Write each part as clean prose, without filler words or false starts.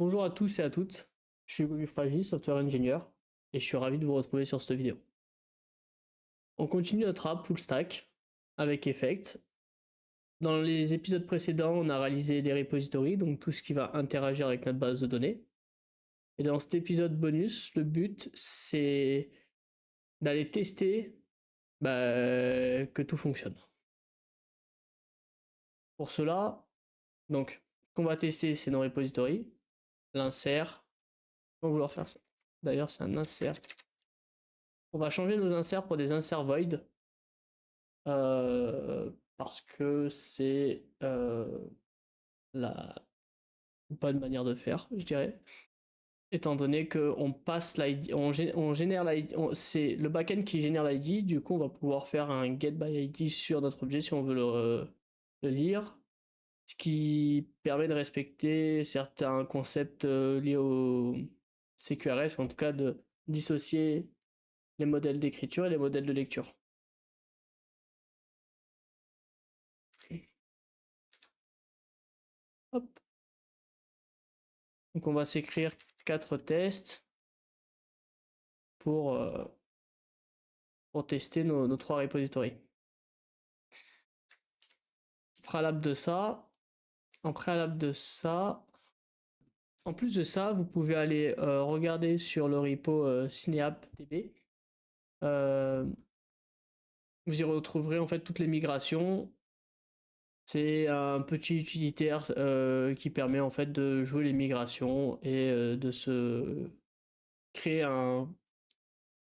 Bonjour à tous et à toutes, je suis Gogu Fragi, software engineer, et je suis ravi de vous retrouver sur cette vidéo. On continue notre app full stack avec Effect. Dans les épisodes précédents, on a réalisé des repositories, donc tout ce qui va interagir avec notre base de données. Et dans cet épisode bonus, le but c'est d'aller tester que tout fonctionne. Pour cela, donc, ce qu'on va tester, c'est nos repositories, l'insert. On va vouloir faire ça. D'ailleurs, c'est un insert. On va changer nos inserts pour des inserts void. Parce que c'est la bonne manière de faire, je dirais. Étant donné qu'on passe l'ID, on génère l'ID, c'est le backend qui génère l'ID, du coup on va pouvoir faire un get by ID sur notre objet si on veut le lire, ce qui permet de respecter certains concepts liés au CQRS, ou en tout cas de dissocier les modèles d'écriture et les modèles de lecture. Hop. Donc on va s'écrire 4 tests pour tester nos 3 repositories. Préalable de ça, en préalable de ça, en plus de ça, vous pouvez aller regarder sur le repo CineAppDB. Vous y retrouverez en fait toutes les migrations. C'est un petit utilitaire qui permet en fait de jouer les migrations et de se créer un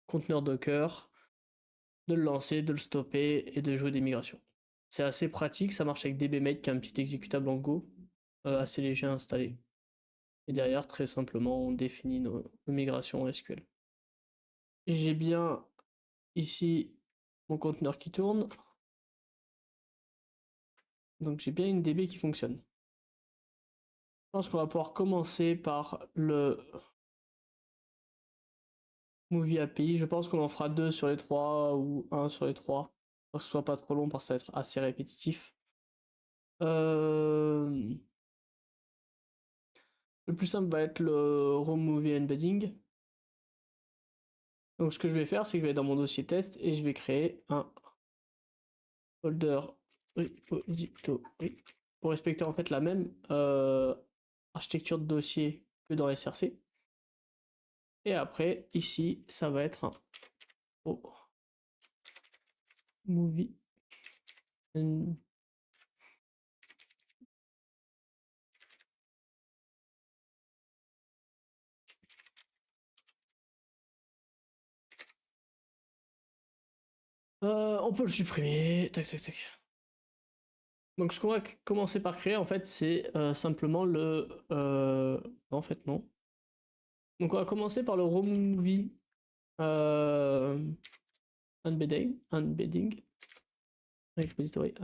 conteneur Docker, de le lancer, de le stopper et de jouer des migrations. C'est assez pratique, ça marche avec dbmake qui est un petit exécutable en Go assez léger à installer. Et derrière, très simplement, on définit nos migrations SQL. J'ai bien ici mon conteneur qui tourne. Donc j'ai bien une DB qui fonctionne. Je pense qu'on va pouvoir commencer par le Movie API. Je pense qu'on en fera 2 sur les 3 ou 1 sur les 3. Pour que ce soit pas trop long parce que ça va être assez répétitif. Le plus simple va être le Roam Movie Embedding. Donc ce que je vais faire, c'est que je vais dans mon dossier test et je vais créer un folder repository pour respecter en fait la même architecture de dossier que dans SRC. Et après, ici, ça va être un movie. On peut le supprimer. Tac, tac, tac. Donc ce qu'on va commencer par créer, en fait, c'est simplement le... en fait, non. Donc on va commencer par le Roam Movie Embedding. Repository.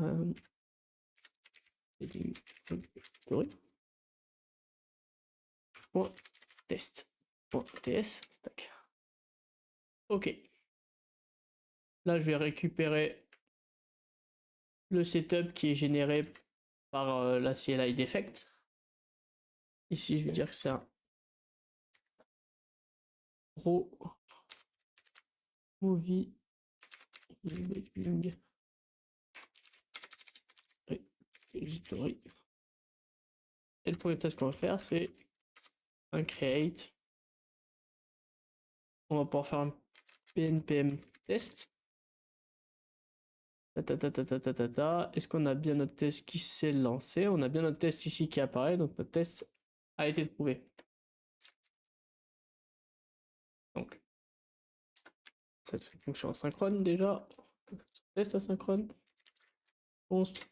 Test. Tac. Ok. Là, je vais récupérer le setup qui est généré par la CLI d'effect. Ici, je vais dire que c'est un Raw Movie Repository. Et le premier test qu'on va faire, c'est un create. On va pouvoir faire un pnpm test. Est-ce qu'on a bien notre test qui s'est lancé? On a bien notre test ici qui apparaît, donc notre test a été trouvé. Donc, cette fonction asynchrone déjà. Test asynchrone. Const.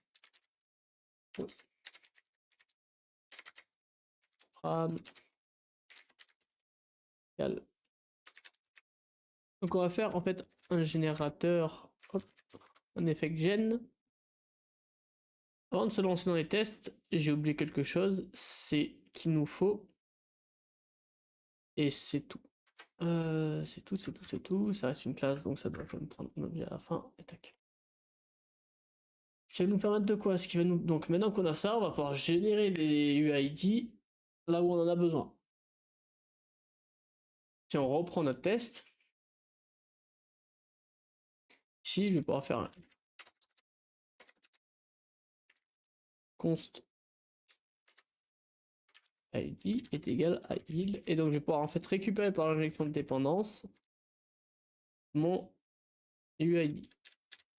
Ram. Donc on va faire en fait un générateur, hop, un effect gen. Avant de se lancer dans les tests, j'ai oublié quelque chose, c'est qu'il nous faut, et c'est tout. C'est tout. Ça reste une classe, donc ça doit quand même prendre un objet à la fin. Et tac. Ça va nous permettre de quoi? Ce qui va nous... Donc maintenant qu'on a ça, on va pouvoir générer des UID là où on en a besoin. Si on reprend notre test, ici je vais pouvoir faire un const id est égal à il, et donc je vais pouvoir en fait récupérer par injection de dépendance mon UID.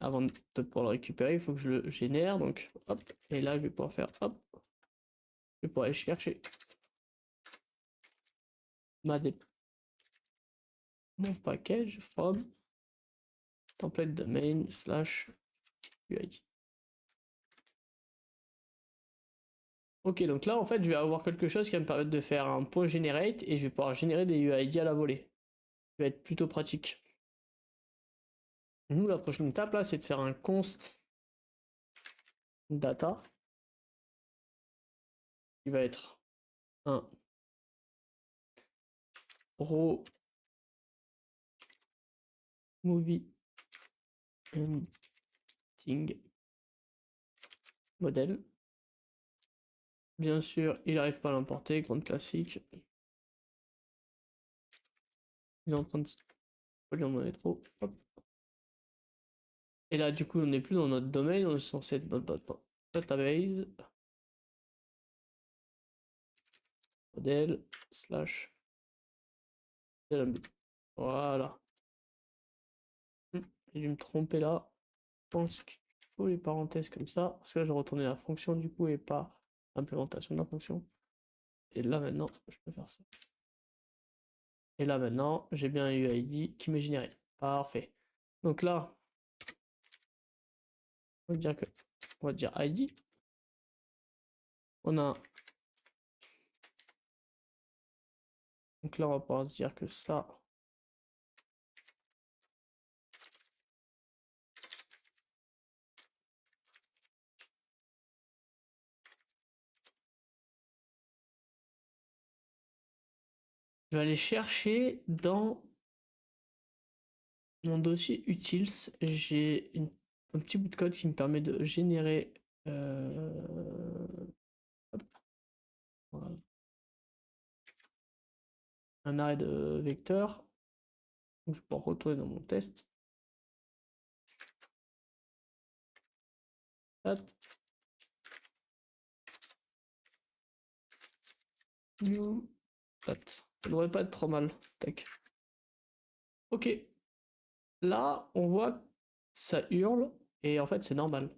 Avant de pouvoir le récupérer, il faut que je le génère, donc hop, et là je vais pouvoir faire hop, je vais pouvoir aller chercher mon package from template domain slash UID. Ok, donc là en fait je vais avoir quelque chose qui va me permettre de faire un point generate et je vais pouvoir générer des UID à la volée. Ça va être plutôt pratique. Nous, la prochaine étape là, c'est de faire un const data qui va être un raw movie ending modèle. Bien sûr, il n'arrive pas à l'importer, grande classique. Il est en train de il en est trop. Hop. Et là, du coup, on n'est plus dans notre domaine, on est censé être dans notre database. Modèle slash. Voilà. J'ai dû me tromper là. Je pense qu'il faut les parenthèses comme ça. Parce que là, je retourner la fonction du coup et pas l'implémentation de la fonction. Et là maintenant, je peux faire ça. Et là maintenant, j'ai bien un UID qui m'est généré. Parfait. Donc là, on va dire ID. On a. Donc là, on va pouvoir se dire que ça. Je vais aller chercher dans mon dossier utils. J'ai un petit bout de code qui me permet de générer. Hop, voilà. Un arrêt de vecteur. Donc, je vais pouvoir retourner dans mon test. Hop. New. Hop. Ça devrait pas être trop mal. Tac. Ok. Là, on voit que ça hurle et en fait, c'est normal.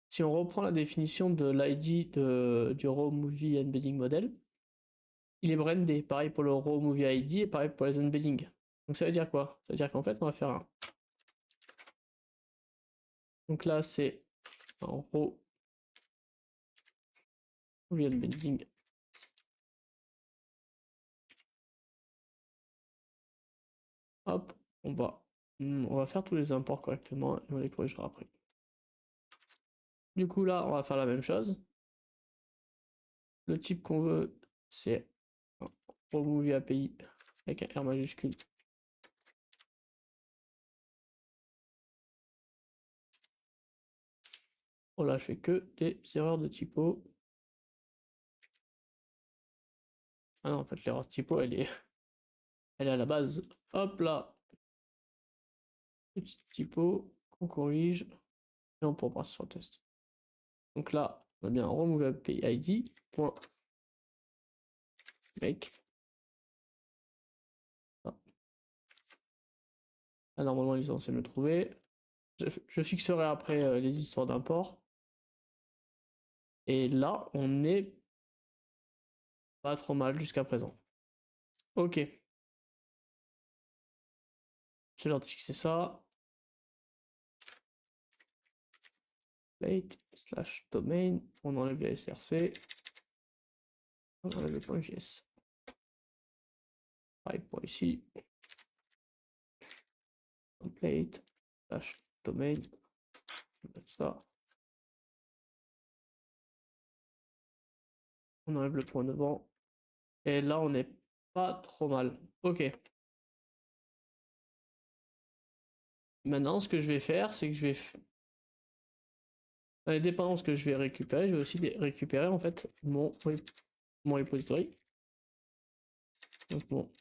Si on reprend la définition de l'ID du Raw Movie Embedding Model, il est brandé. Pareil pour le Raw Movie ID et pareil pour les embeddings. Donc ça veut dire quoi? Ça veut dire qu'en fait, on va faire un. Donc là, c'est un Raw Movie Embedding. Hop, on va faire tous les imports correctement et on les corrigera après. Du coup, là, on va faire la même chose. Le type qu'on veut, c'est Raw Movie API avec un R majuscule. Oh là, je fais que des erreurs de typo. Ah non, en fait, l'erreur de typo, elle est à la base. Hop là. Petite typo qu'on corrige. Et on pourra passer sur le test. Donc là, on a bien remove API ID. Make. Ah. Là, normalement, ils sont censés me trouver. Je fixerai après les histoires d'import. Et là, on est pas trop mal jusqu'à présent. Ok. C'est l'heure de fixer ça. Plate slash domain. On enlève les src. On enlève le point .js. Pareil pour ici. Template slash domain. On va mettre ça. On enlève le point devant. Et là, on n'est pas trop mal. Ok. Maintenant, ce que je vais faire, c'est que je vais. Dans les dépendances que je vais récupérer, je vais aussi récupérer en fait mon mon repository. Donc bon.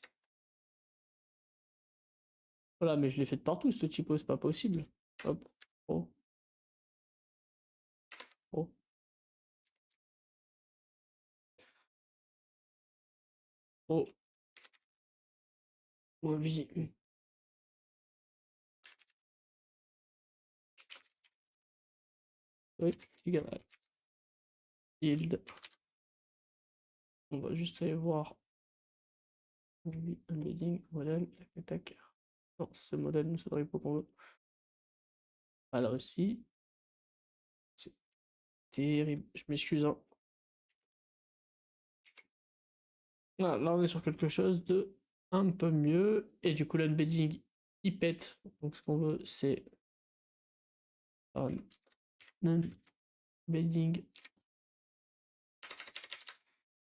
Voilà, mais je l'ai fait de partout, ce typo, c'est pas possible. Hop. Oh. Oh. Oh. Oh, oui. Oui, gigabyte. Yield. On va juste aller voir. Embedding, modèle, tac, tac. Non, c'est le modèle, nous, c'est le repo qu'on veut. Ah, là aussi. C'est terrible. Je m'excuse, hein. Voilà, là, on est sur quelque chose de un peu mieux. Et du coup, l'embedding, il pète. Donc, ce qu'on veut, c'est un embedding.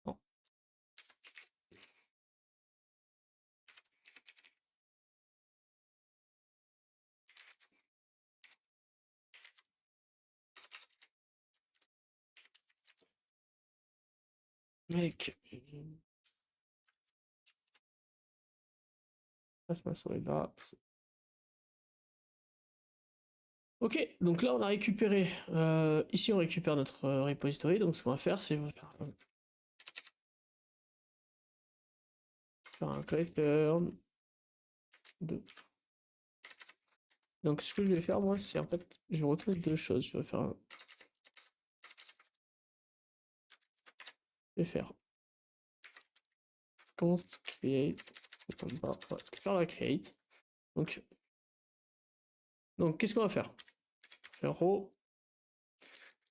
Non. Mec. Passe ma souris là. Ok, donc là on a récupéré, ici on récupère notre repository, donc ce qu'on va faire c'est faire un return de. Donc ce que je vais faire moi c'est en fait, je vais retrouver deux choses, je vais faire const create, faire la create, donc qu'est-ce qu'on va faire? Faire row,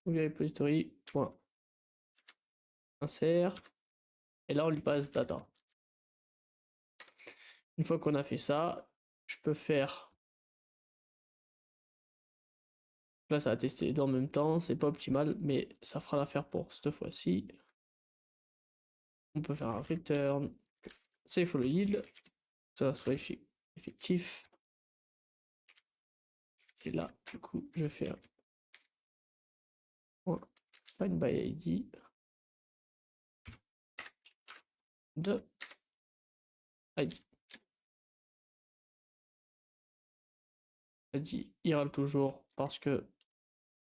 repository, point, insert, et là on lui passe data. Une fois qu'on a fait ça, je peux faire. Là, ça va tester les deux en même temps, c'est pas optimal, mais ça fera l'affaire pour cette fois-ci. On peut faire un return, c'est follow yield, ça soit effectif. Et là, du coup, je fais un point find by ID de ID. ID ira toujours parce que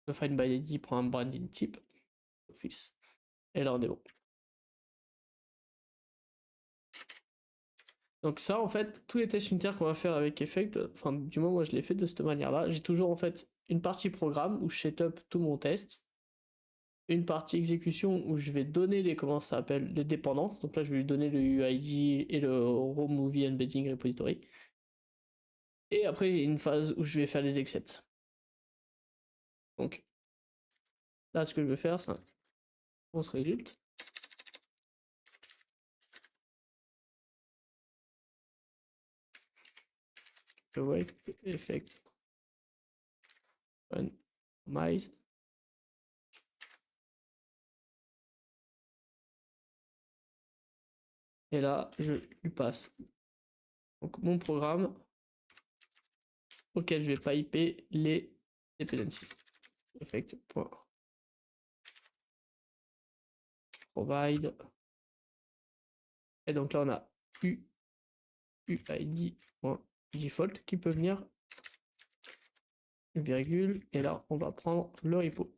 le find by ID prend un branding type office. Et là, on est bon. Donc ça, en fait, tous les tests unitaires qu'on va faire avec Effect, enfin, du moins, moi, je l'ai fait de cette manière-là. J'ai toujours, en fait, une partie programme où je setup tout mon test, une partie exécution où je vais donner les, comment ça s'appelle, les dépendances. Donc là, je vais lui donner le UID et le raw movie embedding repository. Et après, il y a une phase où je vais faire les accepts. Donc là, ce que je vais faire, c'est un on se résulte. Je vois effect randomize. Et là, je lui passe donc mon programme auquel je vais pas IP les dependencies. Effect.provide. Et donc là, on a UID.default qui peut venir une virgule. Et là, on va prendre le repo.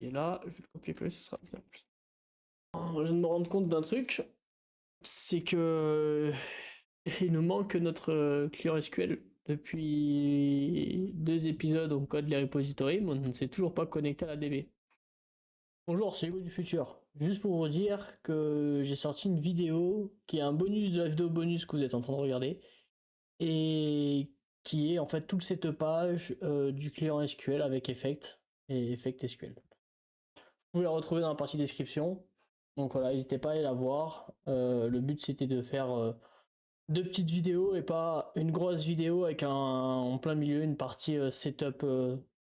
Et là, je vais le copier-coller, ce sera bien plus. Je viens de me rendre compte d'un truc, c'est que il nous manque notre client SQL. Depuis 2 épisodes, on code les repositories, mais on ne s'est toujours pas connecté à la DB. Bonjour, c'est Hugo du futur. Juste pour vous dire que j'ai sorti une vidéo qui est un bonus de la vidéo bonus que vous êtes en train de regarder et qui est en fait tout le setupage du client SQL avec Effect et Effect SQL. Vous pouvez la retrouver dans la partie description. Donc voilà, n'hésitez pas à aller la voir. Le but c'était de faire 2 petites vidéos et pas une grosse vidéo avec en plein milieu une partie setup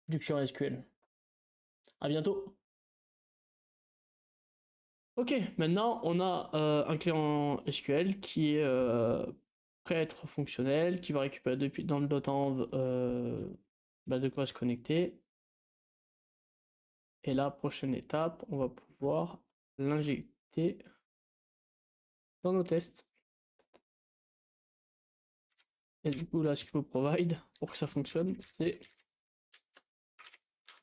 du client SQL. À bientôt. Ok, maintenant on a un client SQL qui est prêt à être fonctionnel, qui va récupérer depuis dans le .env de quoi se connecter. Et la prochaine étape, on va pouvoir l'injecter dans nos tests. Et du coup, là, ce qu'il faut provide pour que ça fonctionne, c'est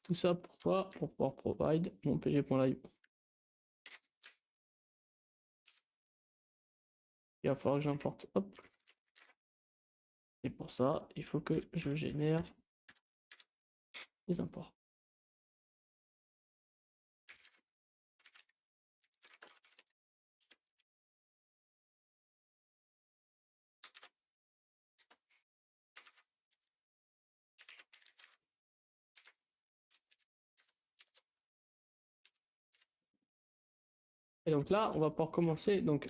tout ça pour toi, pour pouvoir provide mon pg.live. Il va falloir que j'importe, hop. Et pour ça, il faut que je génère les imports. Et donc là, on va pouvoir commencer. Donc,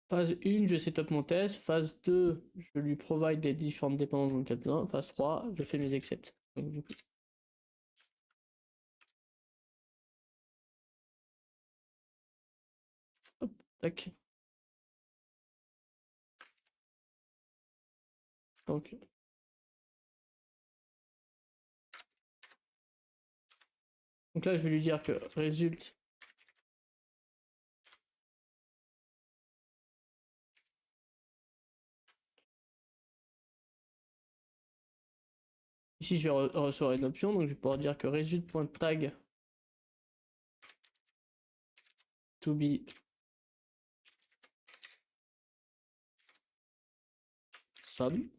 phase 1, je setup mon test. Phase 2, je lui provide les différentes dépendances dont il a besoin. Phase 3, je fais mes accepts. Donc, du coup, hop, tac. Donc là, je vais lui dire que résulte. Ici, je vais recevoir une option, donc je vais pouvoir dire que result.tag to be sum.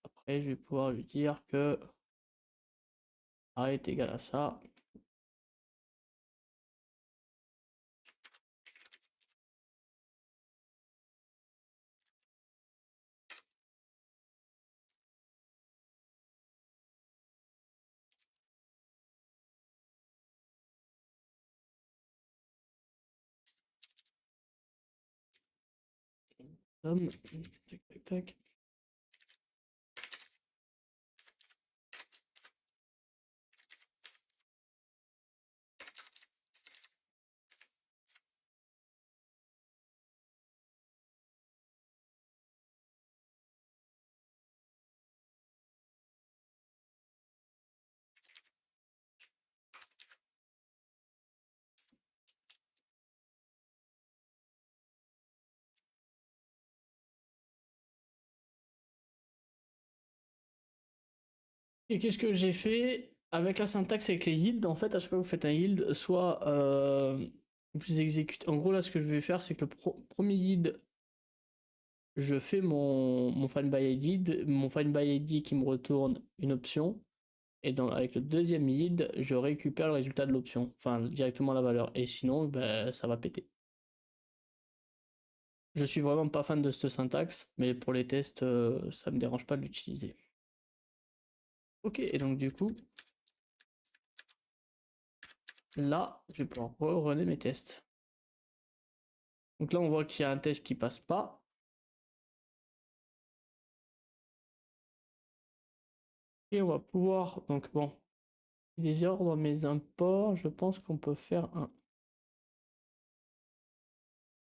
Après, je vais pouvoir lui dire que A est égal à ça. Tac, tac, tac. Et qu'est-ce que j'ai fait avec la syntaxe avec les yields? En fait, à chaque fois que vous faites un yield, soit vous exécutez. En gros, là, ce que je vais faire, c'est que le premier yield, je fais mon find by ID, mon find by ID qui me retourne une option. Et avec le deuxième yield, je récupère le résultat de l'option, enfin directement la valeur. Et sinon, ben, ça va péter. Je suis vraiment pas fan de cette syntaxe, mais pour les tests, ça me dérange pas de l'utiliser. Ok, et donc du coup, là, je vais pouvoir runner mes tests. Donc là, on voit qu'il y a un test qui passe pas. Et on va pouvoir, donc bon, des erreurs dans mes imports, je pense qu'on peut faire un.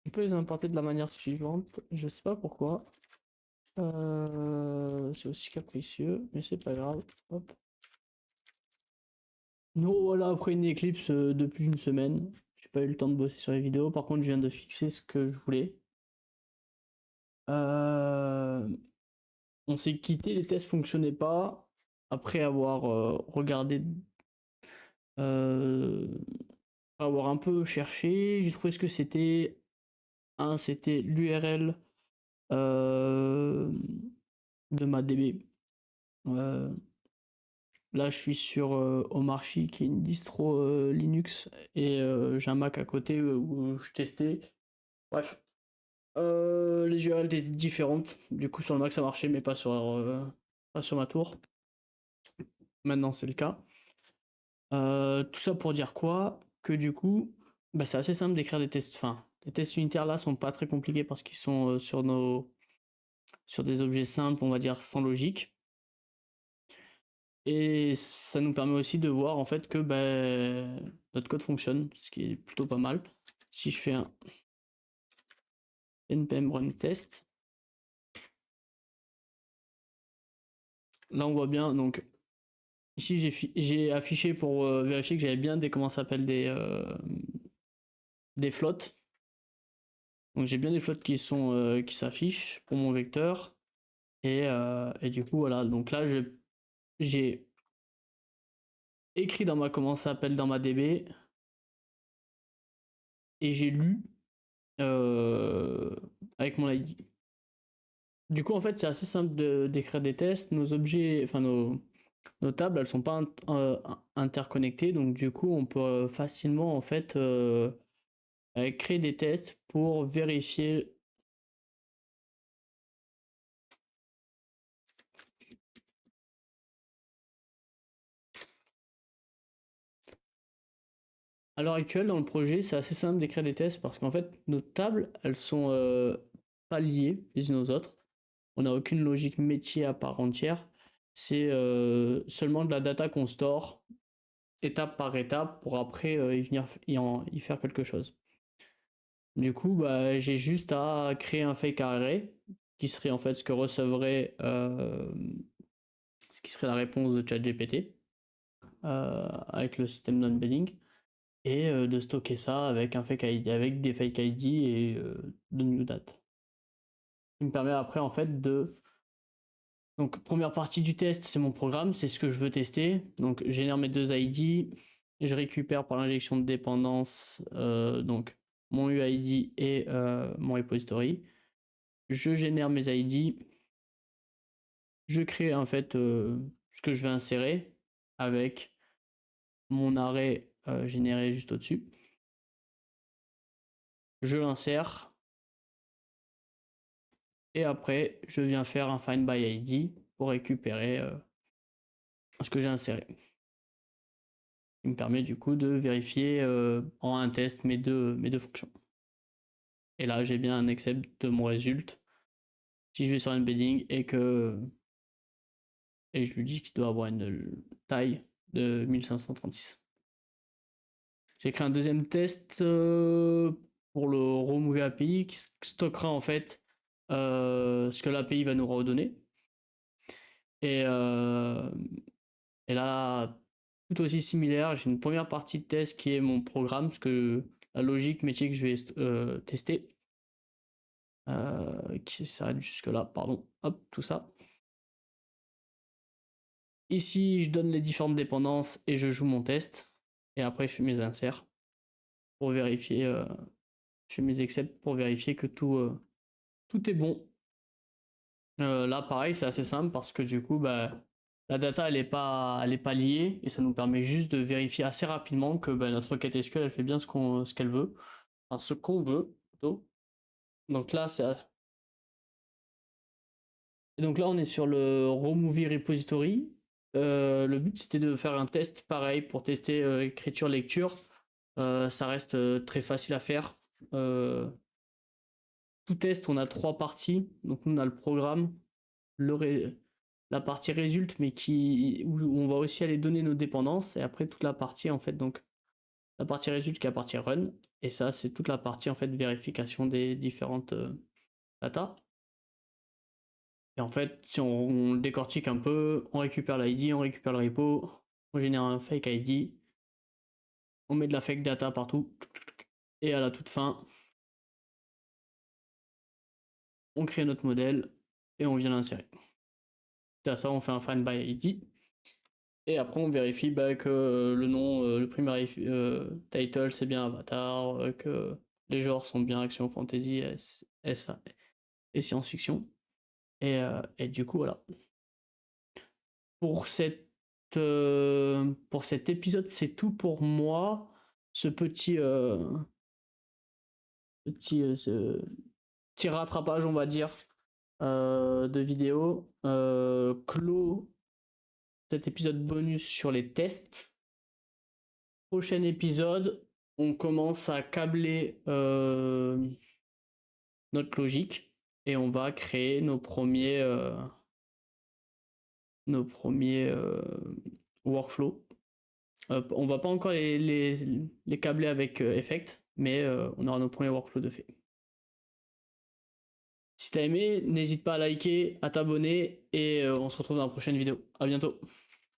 On peut les importer de la manière suivante, je sais pas pourquoi. C'est aussi capricieux, mais c'est pas grave. Hop. Non, voilà, après une éclipse depuis une semaine. J'ai pas eu le temps de bosser sur les vidéos. Par contre, je viens de fixer ce que je voulais. On s'est quitté, les tests fonctionnaient pas. Après avoir regardé, euh, avoir un peu cherché, j'ai trouvé ce que c'était. C'était l'URL de ma DB. Là, je suis sur Omarchy, qui est une distro Linux, et j'ai un Mac à côté où je testais. Bref, les URL étaient différentes. Du coup, sur le Mac, ça marchait, mais pas sur ma tour. Maintenant, c'est le cas. Tout ça pour dire quoi? Que du coup, bah, c'est assez simple d'écrire des tests. Enfin, les tests unitaires là sont pas très compliqués parce qu'ils sont sur des objets simples, on va dire sans logique. Et ça nous permet aussi de voir en fait que notre code fonctionne, ce qui est plutôt pas mal. Si je fais un npm run test, Là on voit bien, donc ici j'ai affiché pour vérifier que j'avais bien comment ça s'appelle des flottes. Donc j'ai bien des flottes qui s'affichent pour mon vecteur. Et du coup voilà, donc là j'ai écrit dans ma comment ça s'appelle dans ma DB et j'ai lu avec mon ID. Du coup en fait c'est assez simple d'écrire des tests. Nos objets, enfin nos tables, elles sont pas interconnectées, donc du coup on peut facilement en fait créer des tests pour vérifier. À l'heure actuelle, dans le projet, c'est assez simple d'écrire des tests parce qu'en fait, nos tables, elles sont pas liées les unes aux autres. On n'a aucune logique métier à part entière. C'est seulement de la data qu'on store étape par étape pour après y faire quelque chose. Du coup, bah, j'ai juste à créer un fake array qui serait en fait ce que recevrait ce qui serait la réponse de ChatGPT avec le système d'embedding et de stocker ça avec un fake ID, avec des fake ID et de new date. Qui me permet après en fait de. Donc première partie du test, c'est mon programme, c'est ce que je veux tester. Donc je génère mes deux ID, je récupère par l'injection de dépendance donc mon UID et mon repository. Je génère mes ID, je crée en fait ce que je vais insérer avec mon arrêt généré juste au-dessus. Je l'insère et après je viens faire un find by ID pour récupérer ce que j'ai inséré. Qui me permet du coup de vérifier en un test mes deux fonctions. Et là j'ai bien un accept de mon résultat. Si je vais sur embedding et je lui dis qu'il doit avoir une taille de 1536. J'ai créé un deuxième test pour le remover API qui stockera en fait ce que l'API va nous redonner. Et, euh, et là, tout aussi similaire, j'ai une première partie de test qui est mon programme, ce que la logique métier que je vais tester. Qui s'arrête jusque là, pardon. Hop, tout ça. Ici, je donne les différentes dépendances et je joue mon test. Et après, je fais mes inserts pour vérifier. Je fais mes accepts pour vérifier que tout est bon. Là, pareil, c'est assez simple parce que du coup, bah, la data, elle est pas liée et ça nous permet juste de vérifier assez rapidement que bah, notre requête SQL, elle fait bien ce qu'elle veut. Enfin, ce qu'on veut, plutôt. Donc là, on est sur le removie repository. Le but, c'était de faire un test pareil pour tester écriture-lecture. Ça reste très facile à faire. Tout test, on a trois parties. Donc, on a le programme, la partie résulte, mais où on va aussi aller donner nos dépendances. Et après, toute la partie, en fait, donc, la partie résulte qui est la partie run. Et ça, c'est toute la partie, en fait, vérification des différentes data. Et en fait, si on le décortique un peu, on récupère l'ID, on récupère le repo, on génère un fake ID, on met de la fake data partout, et à la toute fin, on crée notre modèle et on vient l'insérer. À ça, on fait un find by ID, et après on vérifie bah, que le nom, le primary title c'est bien Avatar, que les genres sont bien action fantasy, et science-fiction. Et du coup, voilà. Pour pour cet épisode, c'est tout pour moi. Ce ce petit rattrapage, on va dire, de vidéo clôt cet épisode bonus sur les tests. Prochain épisode, on commence à câbler notre logique et on va créer nos premiers workflows. On va pas encore les câbler avec Effect, mais on aura nos premiers workflows de fait. Si t'as aimé, n'hésite pas à liker, à t'abonner et on se retrouve dans la prochaine vidéo. À bientôt.